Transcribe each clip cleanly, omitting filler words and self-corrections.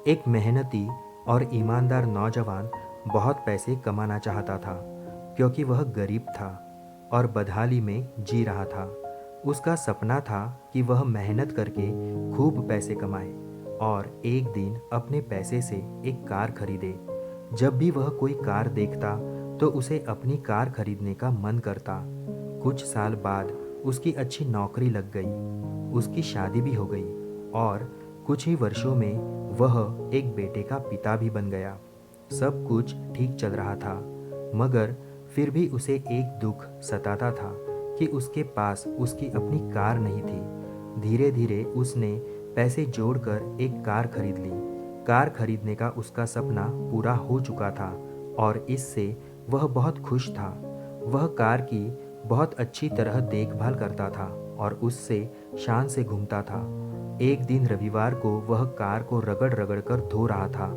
एक मेहनती और ईमानदार नौजवान बहुत पैसे कमाना चाहता था, क्योंकि वह गरीब था और बदहाली में जी रहा था। उसका सपना था कि वह मेहनत करके खूब पैसे कमाए और एक दिन अपने पैसे से एक कार खरीदे। जब भी वह कोई कार देखता तो उसे अपनी कार खरीदने का मन करता। कुछ साल बाद उसकी अच्छी नौकरी लग गई, उसकी शादी भी हो गई और कुछ ही वर्षों में वह एक बेटे का पिता भी बन गया। सब कुछ ठीक चल रहा था, मगर फिर भी उसे एक दुख सताता था कि उसके पास उसकी अपनी कार नहीं थी। धीरे धीरे उसने पैसे जोड़कर एक कार खरीद ली। कार खरीदने का उसका सपना पूरा हो चुका था और इससे वह बहुत खुश था। वह कार की बहुत अच्छी तरह देखभाल करता था और उससे शान से घूमता था। एक दिन रविवार को वह कार को रगड़ रगड़ कर धो रहा था,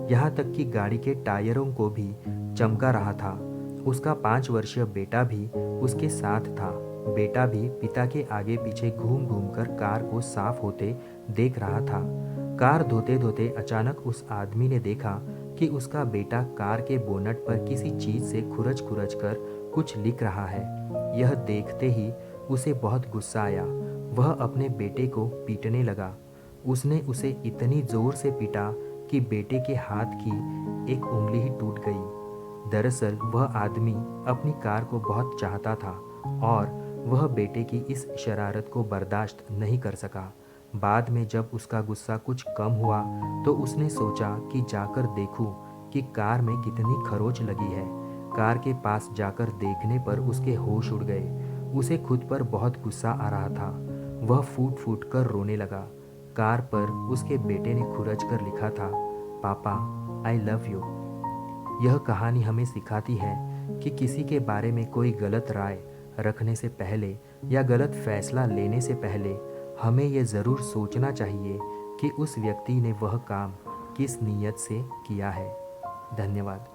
यहाँ तक कि गाड़ी के टायरों को भी चमका रहा था। उसका 5 वर्षीय बेटा भी उसके साथ था। बेटा भी पिता के आगे पीछे घूम घूम कर कार को साफ होते देख रहा था। कार धोते धोते अचानक उस आदमी ने देखा कि उसका बेटा कार के बोनट पर किसी चीज से खुरच खुरच कर कुछ लिख रहा है। यह देखते ही उसे बहुत गुस्सा आया। वह अपने बेटे को पीटने लगा। उसने उसे इतनी जोर से पीटा कि बेटे के हाथ की एक उंगली ही टूट गई। दरअसल वह आदमी अपनी कार को बहुत चाहता था और वह बेटे की इस शरारत को बर्दाश्त नहीं कर सका। बाद में जब उसका गुस्सा कुछ कम हुआ तो उसने सोचा कि जाकर देखूं कि कार में कितनी खरोंच लगी है। कार के पास जाकर देखने पर उसके होश उड़ गए। उसे खुद पर बहुत गुस्सा आ रहा था। वह फूट फूट कर रोने लगा। कार पर उसके बेटे ने खुरच कर लिखा था, पापा आई लव यू। यह कहानी हमें सिखाती है कि किसी के बारे में कोई गलत राय रखने से पहले या गलत फैसला लेने से पहले हमें यह ज़रूर सोचना चाहिए कि उस व्यक्ति ने वह काम किस नीयत से किया है। धन्यवाद।